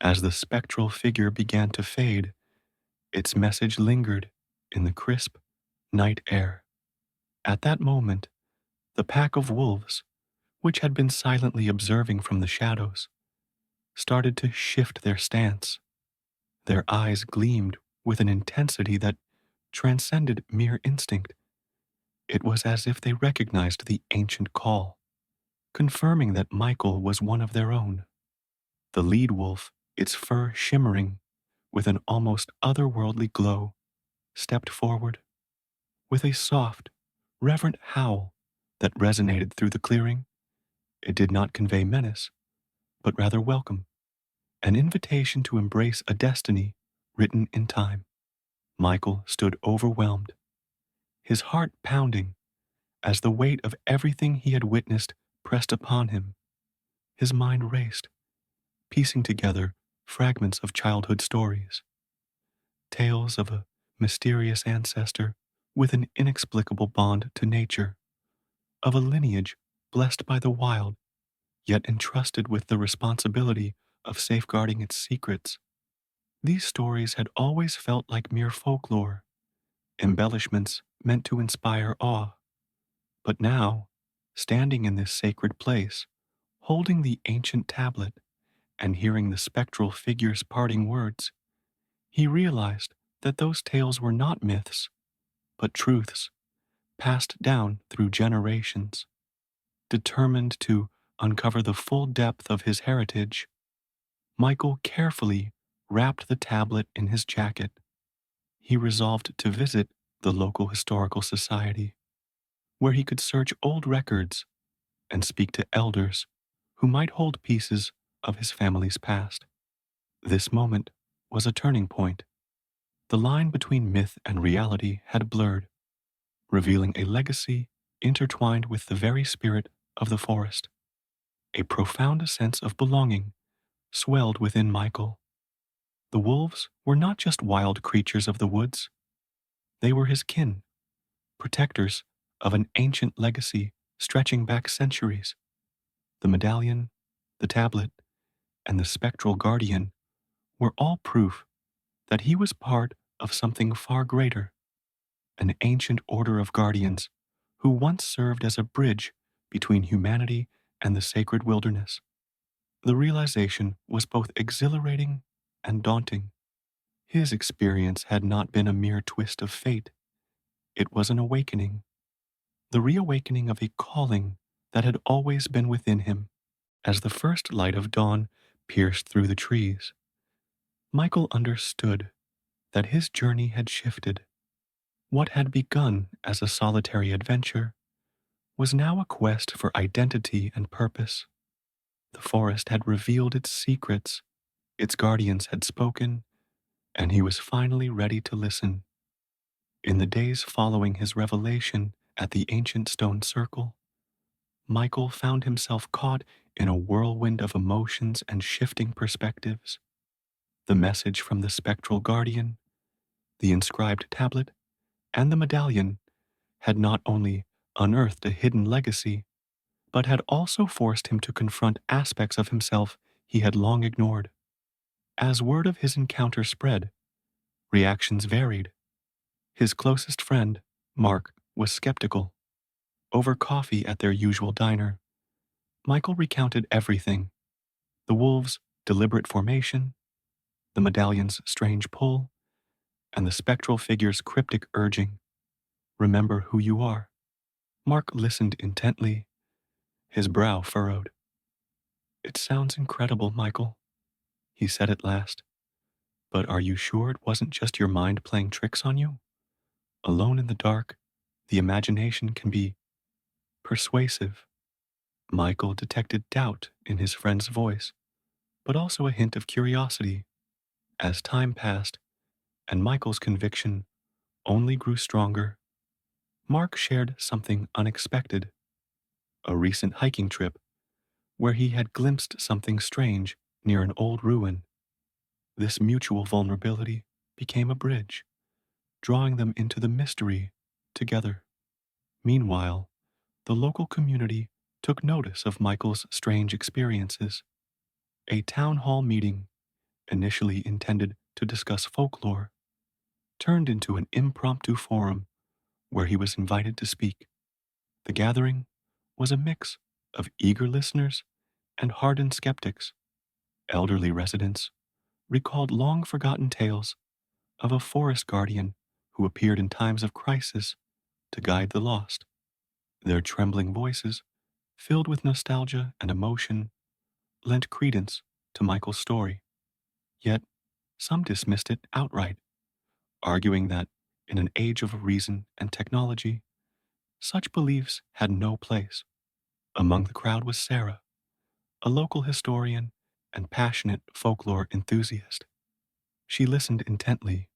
As the spectral figure began to fade, its message lingered in the crisp night air. At that moment, the pack of wolves, which had been silently observing from the shadows, started to shift their stance. Their eyes gleamed with an intensity that transcended mere instinct. It was as if they recognized the ancient call, confirming that Michael was one of their own. The lead wolf, its fur shimmering with an almost otherworldly glow, stepped forward. With a soft, reverent howl that resonated through the clearing, it did not convey menace, but rather welcome, an invitation to embrace a destiny written in time. Michael stood overwhelmed, his heart pounding as the weight of everything he had witnessed pressed upon him. His mind raced, piecing together fragments of childhood stories, tales of a mysterious ancestor with an inexplicable bond to nature, of a lineage blessed by the wild, yet entrusted with the responsibility of safeguarding its secrets. These stories had always felt like mere folklore, embellishments meant to inspire awe. But now, standing in this sacred place, holding the ancient tablet and hearing the spectral figure's parting words, he realized that those tales were not myths, but truths passed down through generations. Determined to uncover the full depth of his heritage, Michael carefully wrapped the tablet in his jacket. He resolved to visit the local historical society, where he could search old records and speak to elders who might hold pieces of his family's past. This moment was a turning point. The line between myth and reality had blurred, revealing a legacy intertwined with the very spirit of the forest. A profound sense of belonging swelled within Michael. The wolves were not just wild creatures of the woods, they were his kin, protectors of an ancient legacy stretching back centuries. The medallion, the tablet, and the spectral guardian were all proof that he was part of something far greater, an ancient order of guardians who once served as a bridge between humanity and the sacred wilderness. The realization was both exhilarating and daunting. His experience had not been a mere twist of fate, it was an awakening, the reawakening of a calling that had always been within him. As the first light of dawn pierced through the trees, Michael understood that his journey had shifted. What had begun as a solitary adventure was now a quest for identity and purpose. The forest had revealed its secrets, its guardians had spoken, and he was finally ready to listen. In the days following his revelation at the ancient stone circle, Michael found himself caught in a whirlwind of emotions and shifting perspectives. The message from the spectral guardian, the inscribed tablet, and the medallion had not only unearthed a hidden legacy, but had also forced him to confront aspects of himself he had long ignored. As word of his encounter spread, reactions varied. His closest friend, Mark, was skeptical. Over coffee at their usual diner, Michael recounted everything: the wolves' deliberate formation, the medallion's strange pull, and the spectral figure's cryptic urging, "Remember who you are." Mark listened intently, his brow furrowed. "It sounds incredible, Michael," he said at last, "but are you sure it wasn't just your mind playing tricks on you? Alone in the dark, the imagination can be persuasive." Michael detected doubt in his friend's voice, but also a hint of curiosity. As time passed, and Michael's conviction only grew stronger, Mark shared something unexpected: a recent hiking trip where he had glimpsed something strange near an old ruin. This mutual vulnerability became a bridge, drawing them into the mystery together. Meanwhile, the local community took notice of Michael's strange experiences. A town hall meeting, initially intended to discuss folklore, turned into an impromptu forum where he was invited to speak. The gathering was a mix of eager listeners and hardened skeptics. Elderly residents recalled long forgotten tales of a forest guardian who appeared in times of crisis to guide the lost. Their trembling voices, filled with nostalgia and emotion, lent credence to Michael's story. Yet, some dismissed it outright, arguing that in an age of reason and technology, such beliefs had no place. Among the crowd was Sarah, a local historian and passionate folklore enthusiast. She listened intently,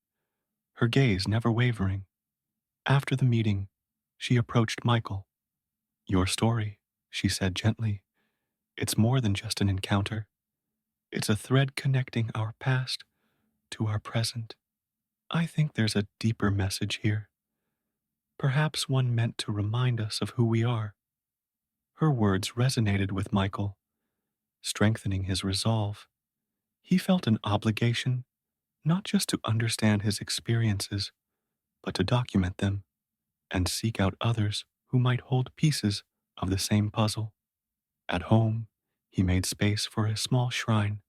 her gaze never wavering. After the meeting, she approached Michael. "Your story," she said gently, "it's more than just an encounter. It's a thread connecting our past to our present. I think there's a deeper message here, perhaps one meant to remind us of who we are." Her words resonated with Michael, strengthening his resolve. He felt an obligation not just to understand his experiences, but to document them and seek out others who might hold pieces of the same puzzle. At home, he made space for a small shrine,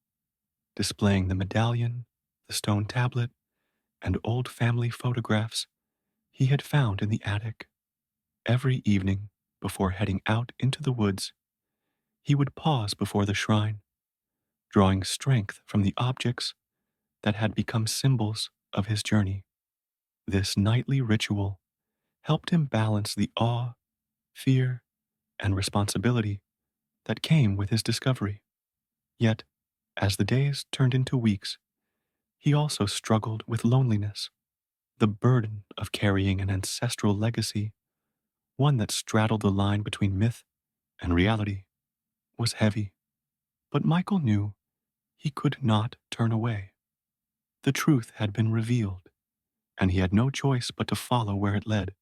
displaying the medallion, the stone tablet, and old family photographs he had found in the attic. Every evening, before heading out into the woods, he would pause before the shrine, drawing strength from the objects that had become symbols of his journey. This nightly ritual helped him balance the awe, fear, and responsibility that came with his discovery. Yet, as the days turned into weeks, he also struggled with loneliness. The burden of carrying an ancestral legacy, one that straddled the line between myth and reality, was heavy. But Michael knew he could not turn away. The truth had been revealed, and he had no choice but to follow where it led.